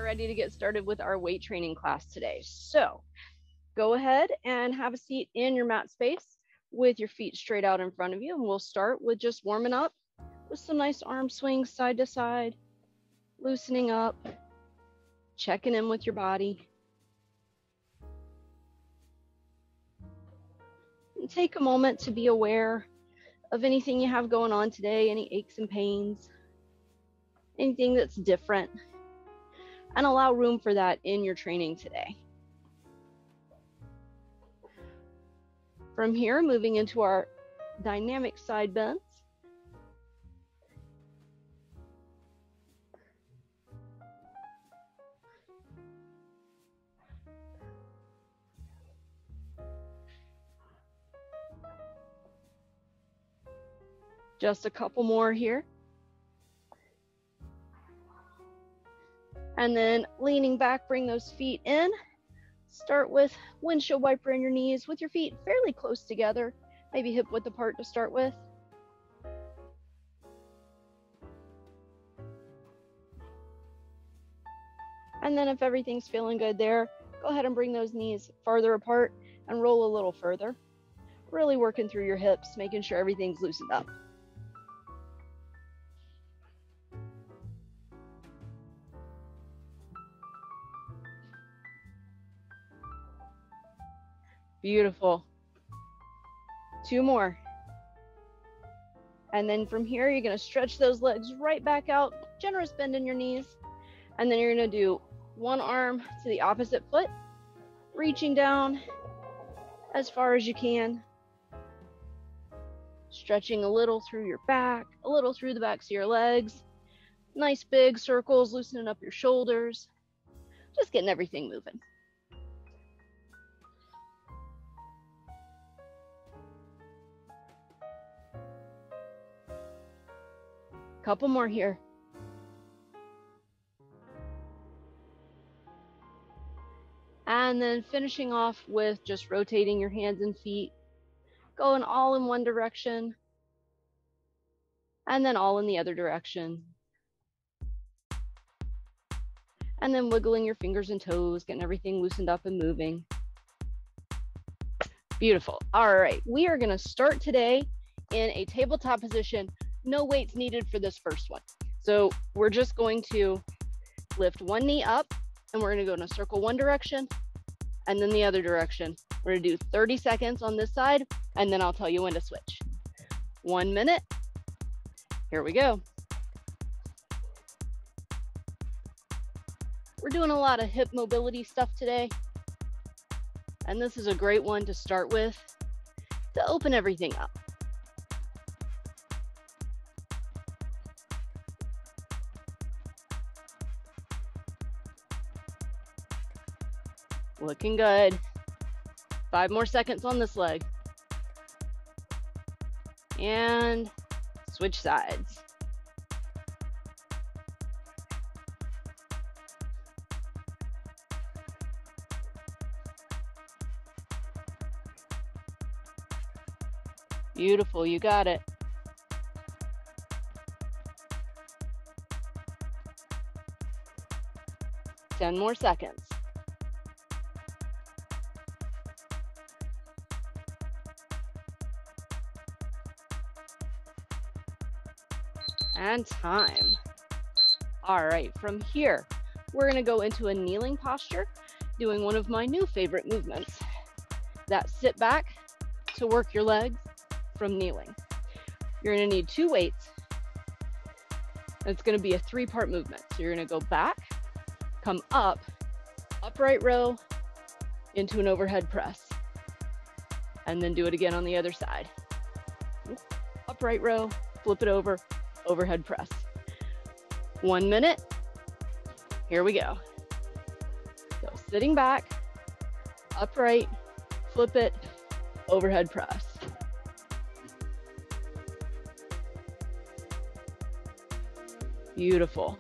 ready to get started with our weight training class today. So go ahead and have a seat in your mat space with your feet straight out in front of you. And we'll start with just warming up with some nice arm swings side to side, loosening up, checking in with your body. And take a moment to be aware of anything you have going on today, any aches and pains, anything that's different, and allow room for that in your training today. From here, moving into our dynamic side bends. Just a couple more here. And then leaning back, bring those feet in. Start with windshield wiper in your knees with your feet fairly close together, maybe hip width apart to start with. And then if everything's feeling good there, go ahead and bring those knees farther apart and roll a little further. Really working through your hips, making sure everything's loosened up. Beautiful. 2 more. And then from here, you're going to stretch those legs right back out, generous bend in your knees. And then you're going to do one arm to the opposite foot, reaching down as far as you can, stretching a little through your back, a little through the backs of your legs. Nice big circles, loosening up your shoulders, just getting everything moving. Couple more here. And then finishing off with just rotating your hands and feet, going all in one direction, and then all in the other direction. And then wiggling your fingers and toes, getting everything loosened up and moving. Beautiful. All right, we are gonna start today in a tabletop position. No weights needed for this first one. So we're just going to lift one knee up and we're gonna go in a circle one direction and then the other direction. We're gonna do 30 seconds on this side and then I'll tell you when to switch. 1 minute, here we go. We're doing a lot of hip mobility stuff today. And this is a great one to start with to open everything up. Looking good. 5 more seconds on this leg. And switch sides. Beautiful, you got it. Ten more seconds. And time. All right, from here, we're gonna go into a kneeling posture, doing one of my new favorite movements, that sit back to work your legs from kneeling. You're gonna need 2 weights. It's gonna be a 3-part movement. So you're gonna go back, come up, upright row, into an overhead press. And then do it again on the other side. Upright row, flip it over, overhead press. 1 minute, here we go. So sitting back, upright, flip it, overhead press. Beautiful.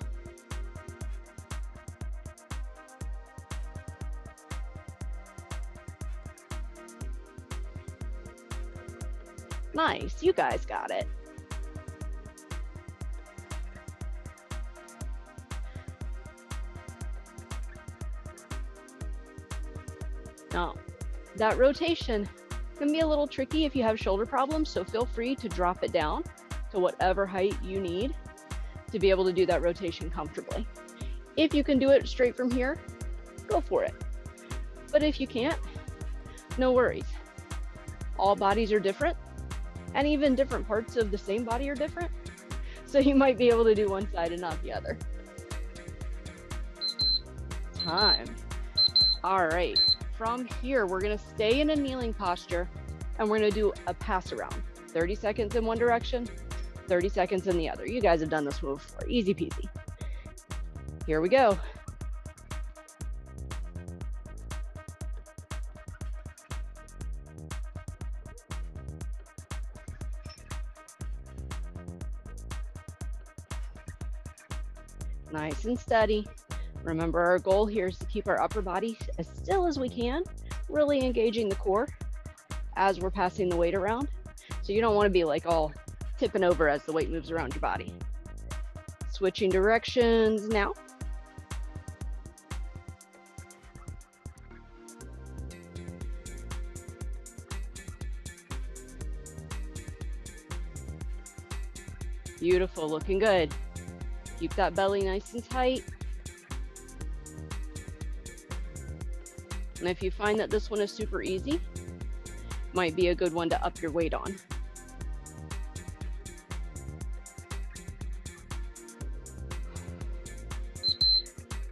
Nice, you guys got it. That rotation can be a little tricky if you have shoulder problems, so feel free to drop it down to whatever height you need to be able to do that rotation comfortably. If you can do it straight from here, go for it. But if you can't, no worries. All bodies are different, and even different parts of the same body are different. So you might be able to do one side and not the other. Time. All right, from here, we're gonna stay in a kneeling posture and we're gonna do a pass around. 30 seconds in one direction, 30 seconds in the other. You guys have done this move before, easy peasy. Here we go. Nice and steady. Remember, our goal here is to keep our upper body as still as we can, really engaging the core as we're passing the weight around. So you don't want to be like all tipping over as the weight moves around your body. Switching directions now. Beautiful, looking good. Keep that belly nice and tight. And if you find that this one is super easy, might be a good one to up your weight on.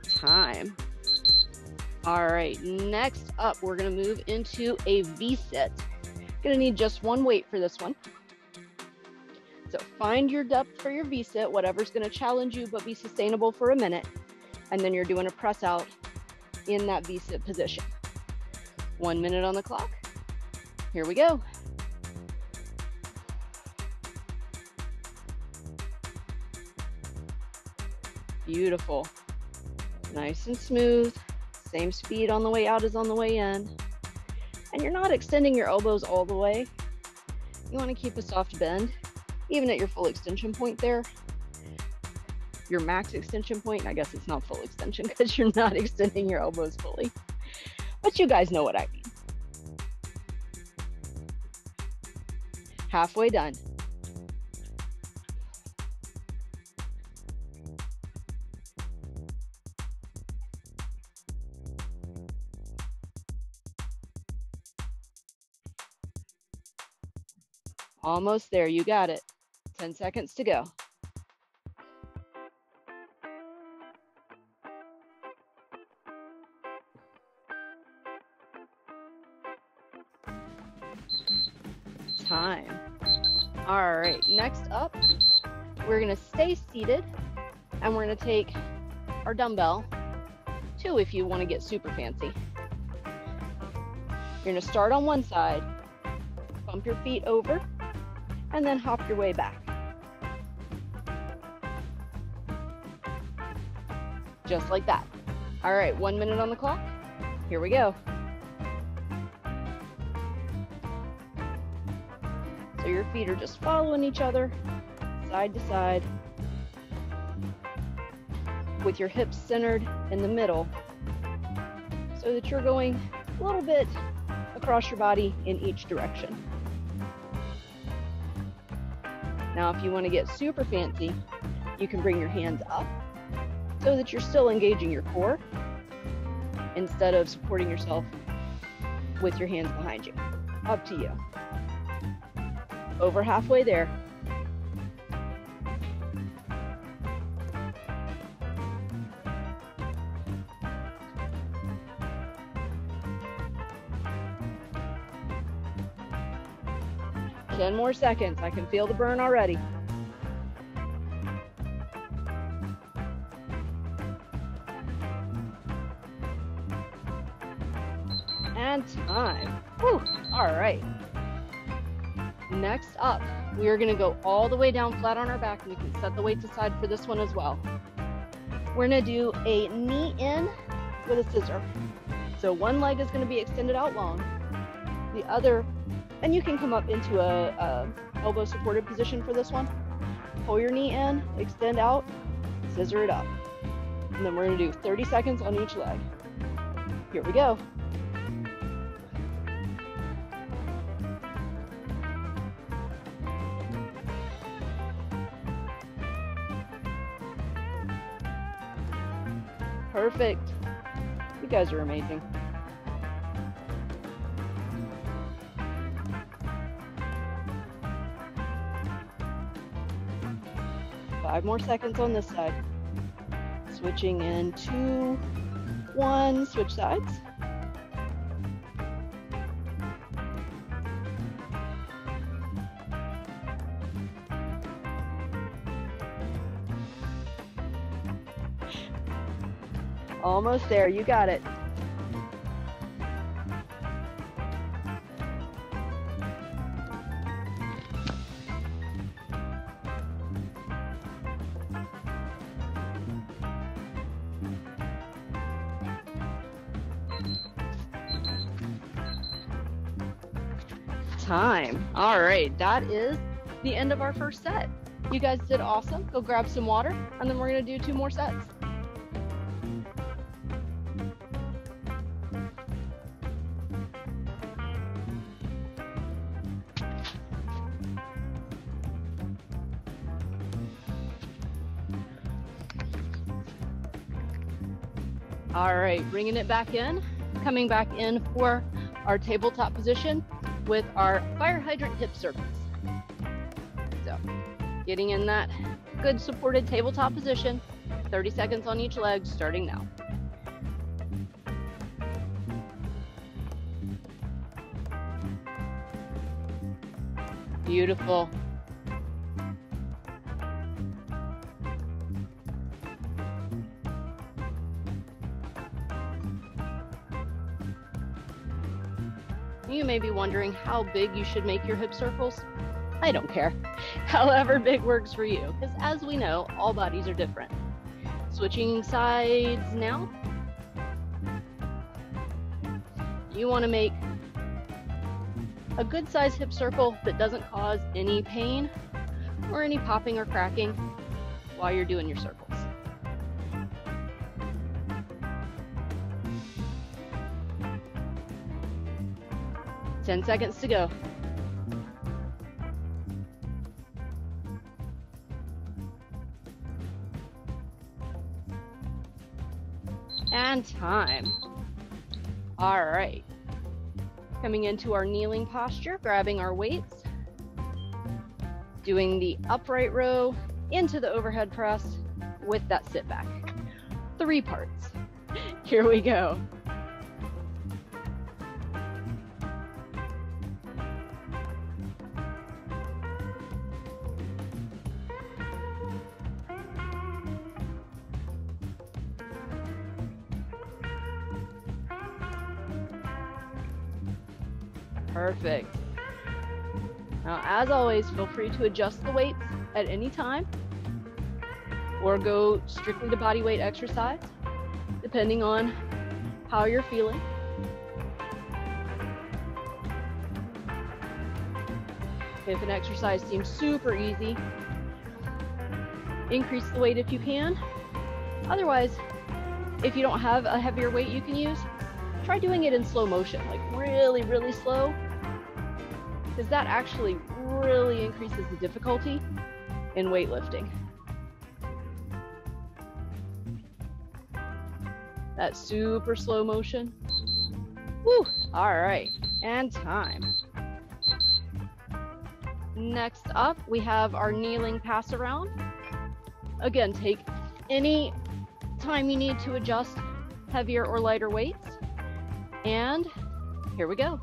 Time. All right, next up, we're gonna move into a V-sit. Gonna need just one weight for this one. So find your depth for your V-sit, whatever's gonna challenge you but be sustainable for a minute. And then you're doing a press out in that V-sit position. 1 minute on the clock. Here we go. Beautiful. Nice and smooth. Same speed on the way out as on the way in. And you're not extending your elbows all the way. You want to keep a soft bend, even at your full extension point there. Your max extension point, I guess it's not full extension because you're not extending your elbows fully. But you guys know what I mean. Halfway done. Almost there, you got it. 10 seconds to go. Time. All right, next up, we're gonna stay seated and we're gonna take our dumbbell, 2 if you wanna get super fancy. You're gonna start on one side, bump your feet over, and then hop your way back. Just like that. All right, 1 minute on the clock. Here we go. So your feet are just following each other, side to side, with your hips centered in the middle, so that you're going a little bit across your body in each direction. Now, if you want to get super fancy, you can bring your hands up so that you're still engaging your core instead of supporting yourself with your hands behind you. Up to you. Over halfway there. Ten more seconds. I can feel the burn already. And time. Whew. All right. Next up, we are going to go all the way down flat on our back, and we can set the weights aside for this one as well. We're going to do a knee in with a scissor. So one leg is going to be extended out long. The other, and you can come up into a elbow supported position for this one. Pull your knee in, extend out, scissor it up. And then we're going to do 30 seconds on each leg. Here we go. Perfect. You guys are amazing. Five more seconds on this side. Switching in 2, 1, switch sides. Almost there, you got it. Time. All right, that is the end of our first set. You guys did awesome. Go grab some water, and then we're gonna do 2 more sets. All right, bringing it back in, coming back in for our tabletop position with our fire hydrant hip circles. So, getting in that good supported tabletop position, 30 seconds on each leg, starting now. Beautiful. You may be wondering how big you should make your hip circles. I don't care. However big works for you, because as we know, all bodies are different. Switching sides now. You want to make a good size hip circle that doesn't cause any pain or any popping or cracking while you're doing your circles. Ten seconds to go. And time. All right. Coming into our kneeling posture, grabbing our weights, doing the upright row into the overhead press with that sit back. 3 parts. Here we go. Perfect. Now, as always, feel free to adjust the weights at any time or go strictly to body weight exercise, depending on how you're feeling. If an exercise seems super easy, increase the weight if you can. Otherwise, if you don't have a heavier weight you can use, try doing it in slow motion, like really, really slow, because that actually really increases the difficulty in weightlifting. That super slow motion. Woo! All right, and time. Next up, we have our kneeling pass around. Again, take any time you need to adjust heavier or lighter weights. And here we go.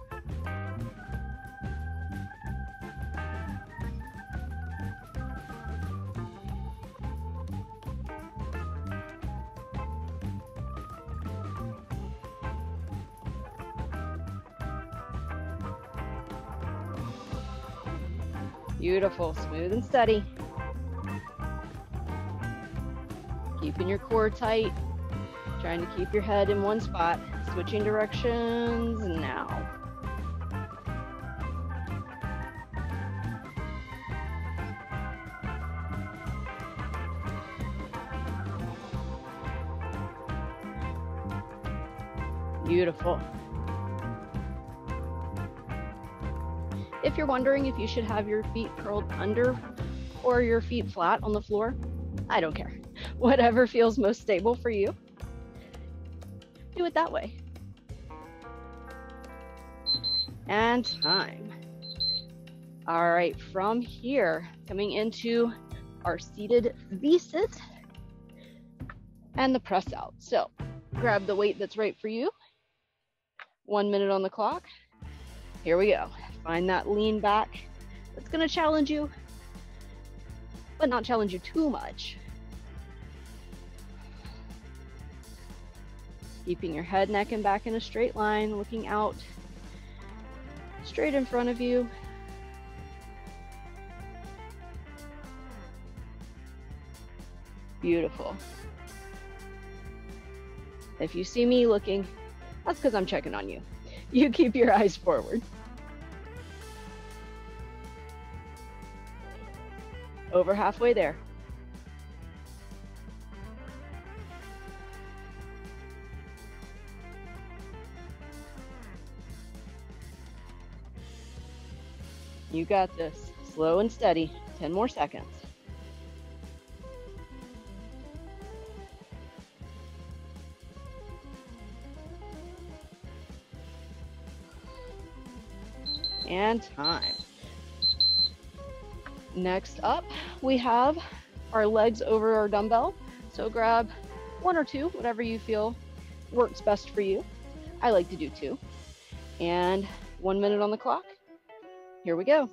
Beautiful, smooth and steady. Keeping your core tight, trying to keep your head in one spot. Switching directions now. Beautiful. If you're wondering if you should have your feet curled under or your feet flat on the floor, I don't care. Whatever feels most stable for you. do it that way. And time. All right, from here, coming into our seated V-sit and the press out. So grab the weight that's right for you. 1 minute on the clock. Here we go. Find that lean back. That's gonna challenge you, but not challenge you too much. Keeping your head, neck, and back in a straight line, looking out straight in front of you. Beautiful. If you see me looking, that's because I'm checking on you. You keep your eyes forward. Over halfway there. You got this. Slow and steady. 10 more seconds. And time. Next up, we have our legs over our dumbbell. So grab 1 or 2, whatever you feel works best for you. I like to do 2. And 1 minute on the clock. Here we go.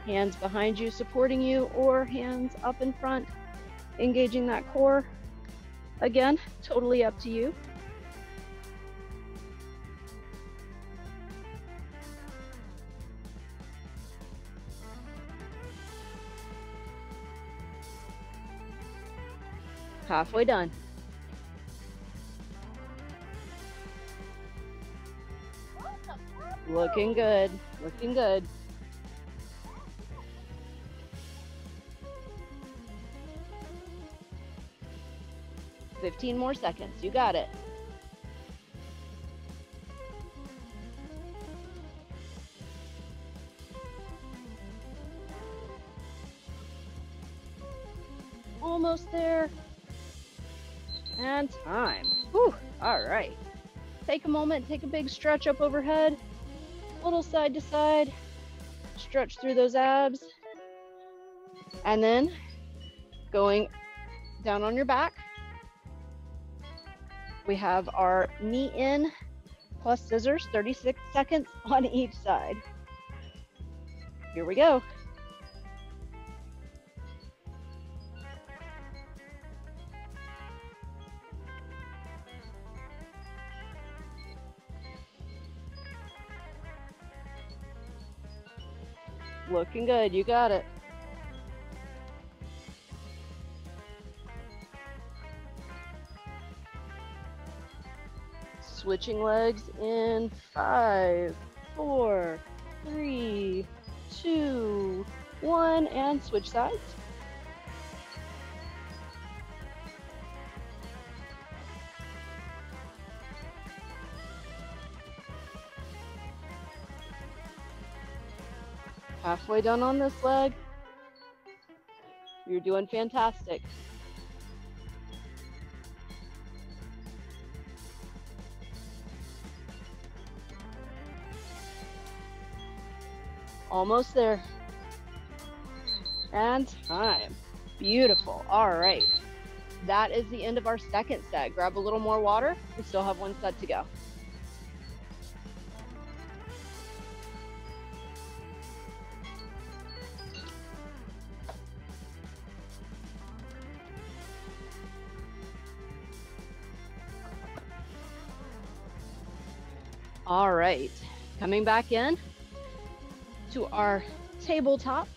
Hands behind you supporting you, or hands up in front, engaging that core. Again, totally up to you. Halfway done. Looking good, looking good. "15 more seconds, you got it. Almost there. And time. Whew, all right. Take a moment, take a big stretch up overhead, little side to side, stretch through those abs, and then going down on your back, we have our knee in plus scissors, 36 seconds on each side. Here we go. Looking good, you got it. Switching legs in 5, 4, 3, 2, 1, and switch sides. Halfway done on this leg. You're doing fantastic. Almost there. And time. Beautiful. All right. That is the end of our second set. Grab a little more water. We still have 1 set to go. All right, coming back in to our tabletop.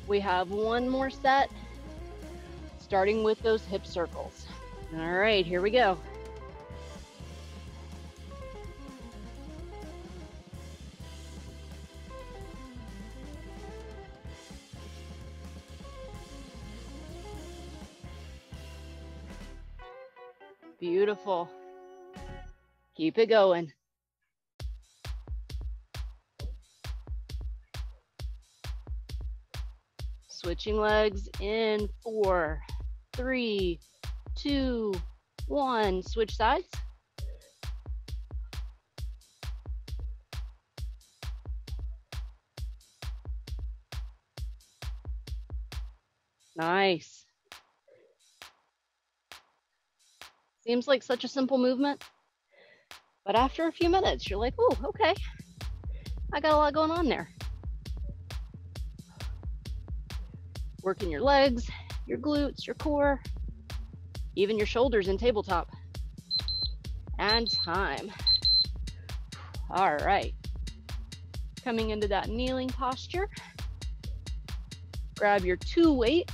We have 1 more set, starting with those hip circles. All right, here we go. Beautiful. Keep it going. Switching legs in 4, 3, 2, 1. Switch sides. Nice. Seems like such a simple movement, but after a few minutes, you're like, oh, okay, I got a lot going on there. Working your legs, your glutes, your core, even your shoulders in tabletop. And time. All right. Coming into that kneeling posture. Grab your 2 weights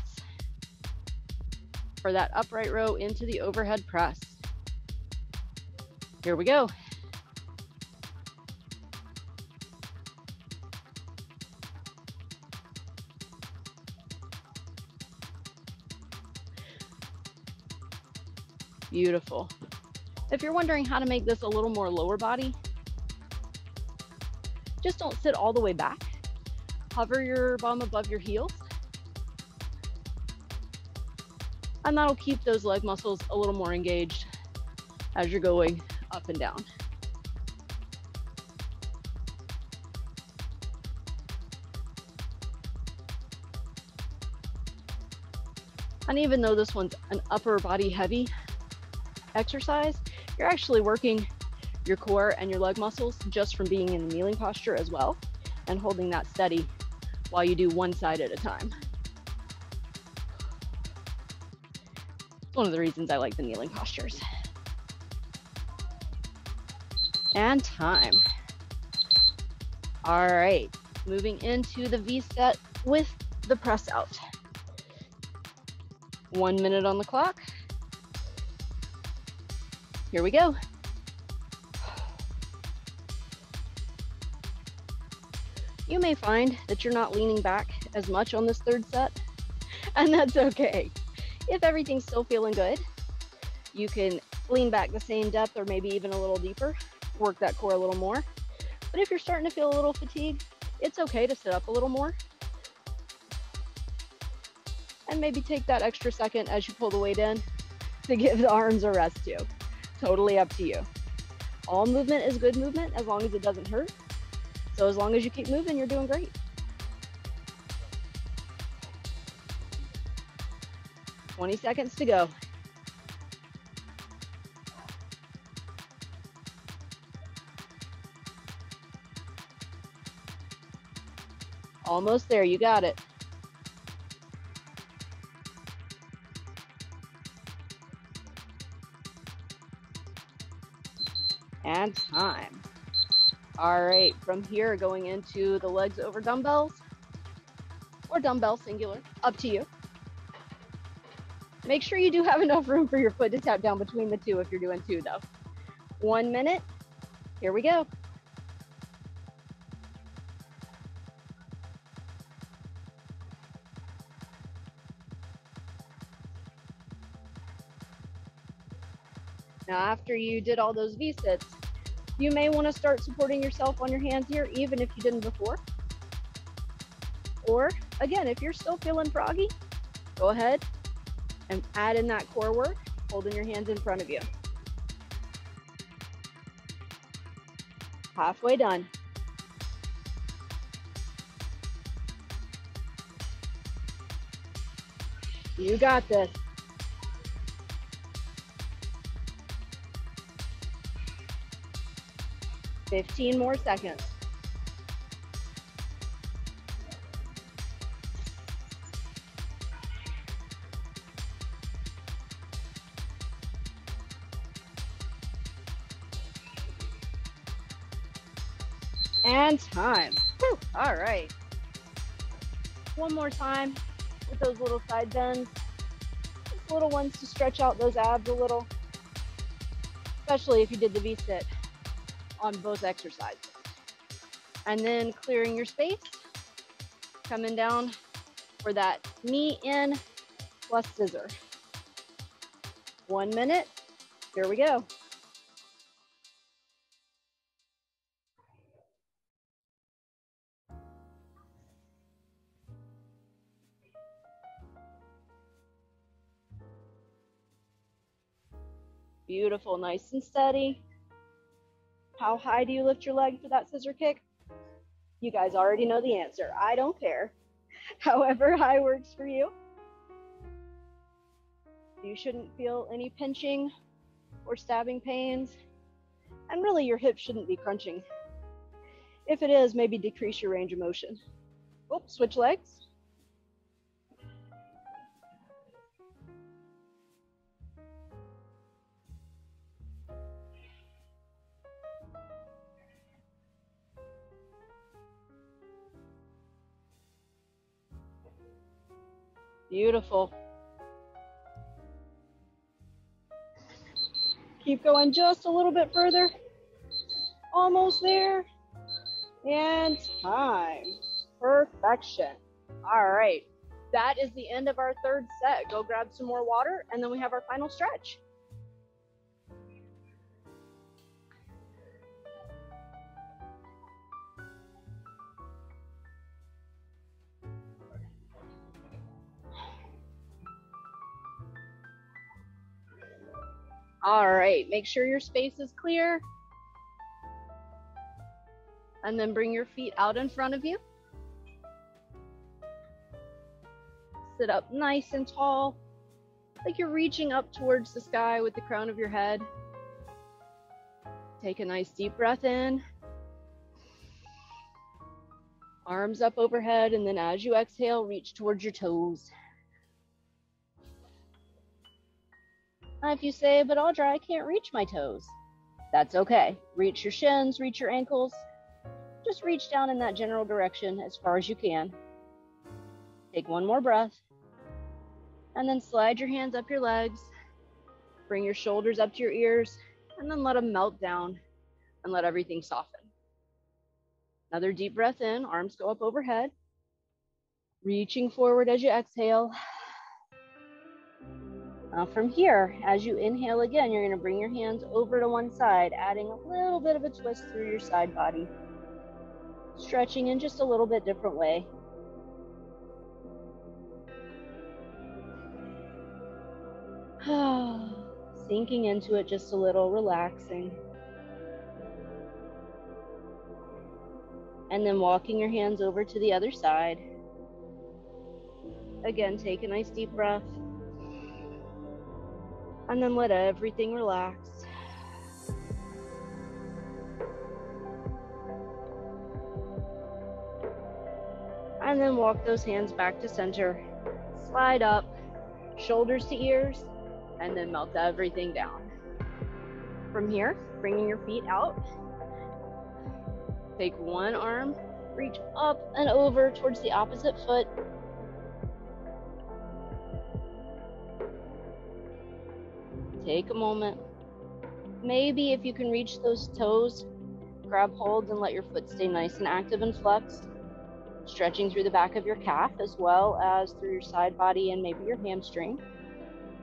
for that upright row into the overhead press. Here we go. Beautiful. If you're wondering how to make this a little more lower body, just don't sit all the way back. Hover your bum above your heels. And that'll keep those leg muscles a little more engaged as you're going up and down. And even though this one's an upper body heavy exercise, you're actually working your core and your leg muscles just from being in the kneeling posture as well, and holding that steady while you do one side at a time. It's one of the reasons I like the kneeling postures. And time. All right, moving into the V set with the press out. 1 minute on the clock. Here we go. You may find that you're not leaning back as much on this 3rd set, and that's okay. If everything's still feeling good, you can lean back the same depth or maybe even a little deeper, work that core a little more. But if you're starting to feel a little fatigued, it's okay to sit up a little more. And maybe take that extra second as you pull the weight in to give the arms a rest too. Totally up to you. All movement is good movement as long as it doesn't hurt. So as long as you keep moving, you're doing great. 20 seconds to go. Almost there, you got it. And time. All right, from here, going into the legs over dumbbells or dumbbell singular, up to you. Make sure you do have enough room for your foot to tap down between the 2 if you're doing 2 though. 1 minute, here we go. Now, after you did all those V-sits, you may want to start supporting yourself on your hands here, even if you didn't before. Or, again, if you're still feeling froggy, go ahead and add in that core work, holding your hands in front of you. Halfway done. You got this. $15 more seconds. And time. Whew. All right. One more time with those little side bends. Just little ones to stretch out those abs a little, especially if you did the V-sit on both exercises. And then clearing your space, coming down for that knee in plus scissor. 1 minute, here we go. Beautiful, nice and steady. How high do you lift your leg for that scissor kick? You guys already know the answer. I don't care. However high works for you. You shouldn't feel any pinching or stabbing pains. And really, your hips shouldn't be crunching. If it is, maybe decrease your range of motion. Oh, switch legs. Beautiful. Keep going just a little bit further. Almost there. And time. Perfection. All right. That is the end of our third set. Go grab some more water, and then we have our final stretch. All right, make sure your space is clear. And then bring your feet out in front of you. Sit up nice and tall, like you're reaching up towards the sky with the crown of your head. Take a nice deep breath in. Arms up overhead, and then as you exhale, reach towards your toes. If you say, but Audra, I can't reach my toes. That's okay. Reach your shins, reach your ankles. Just reach down in that general direction as far as you can. Take one more breath. And then slide your hands up your legs. Bring your shoulders up to your ears, and then let them melt down and let everything soften. Another deep breath in, arms go up overhead. Reaching forward as you exhale. Now from here, as you inhale again, you're going to bring your hands over to one side, adding a little bit of a twist through your side body. Stretching in just a little bit different way. Sinking into it just a little, relaxing. And then walking your hands over to the other side. Again, take a nice deep breath. And then let everything relax. And then walk those hands back to center. Slide up, shoulders to ears, and then melt everything down. From here, bringing your feet out. Take one arm, reach up and over towards the opposite foot. Take a moment. Maybe if you can reach those toes, grab hold and let your foot stay nice and active and flexed. Stretching through the back of your calf as well as through your side body and maybe your hamstring.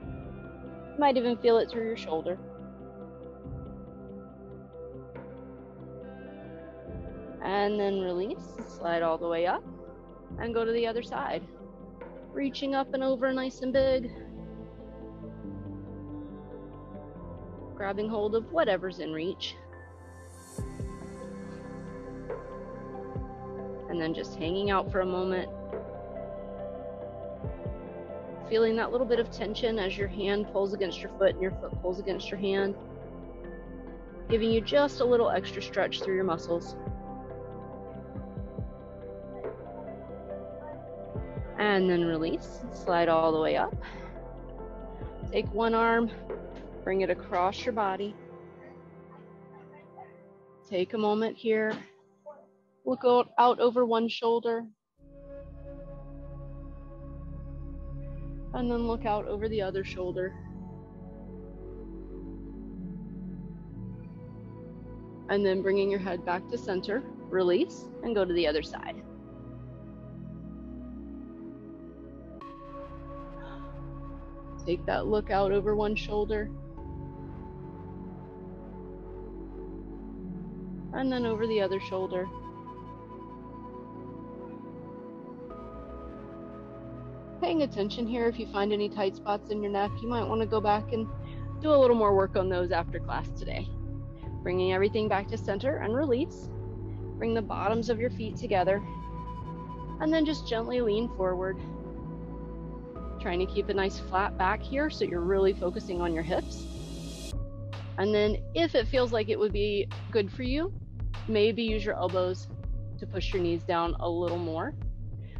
You might even feel it through your shoulder. And then release, slide all the way up and go to the other side. Reaching up and over nice and big. Grabbing hold of whatever's in reach. And then just hanging out for a moment. Feeling that little bit of tension as your hand pulls against your foot and your foot pulls against your hand. Giving you just a little extra stretch through your muscles. And then release, slide all the way up. Take one arm, bring it across your body. Take a moment here. Look out over one shoulder. And then look out over the other shoulder. And then bringing your head back to center, release, and go to the other side. Take that look out over one shoulder. And then over the other shoulder. Paying attention here, if you find any tight spots in your neck, you might want to go back and do a little more work on those after class today. Bringing everything back to center and release. Bring the bottoms of your feet together. And then just gently lean forward. Trying to keep a nice flat back here so you're really focusing on your hips. And then if it feels like it would be good for you, maybe use your elbows to push your knees down a little more.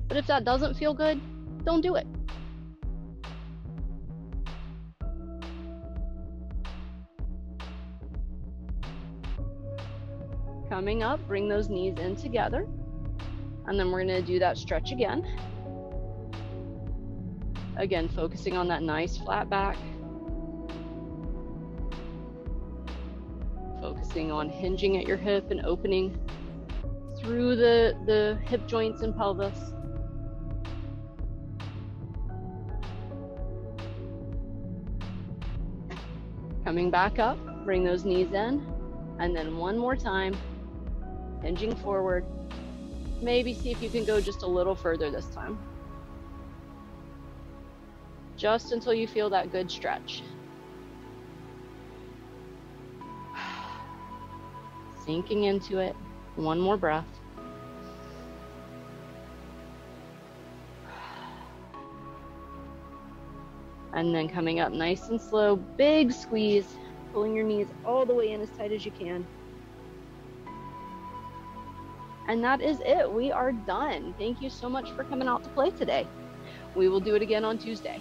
But if that doesn't feel good, don't do it. Coming up, bring those knees in together. And then we're going to do that stretch again. Again, focusing on that nice flat back. Focusing on hinging at your hip and opening through the hip joints and pelvis. Coming back up, bring those knees in, and then one more time, hinging forward. Maybe see if you can go just a little further this time. Just until you feel that good stretch. Sinking into it. One more breath. And then coming up nice and slow, big squeeze, pulling your knees all the way in as tight as you can. And that is it. We are done. Thank you so much for coming out to play today. We will do it again on Tuesday.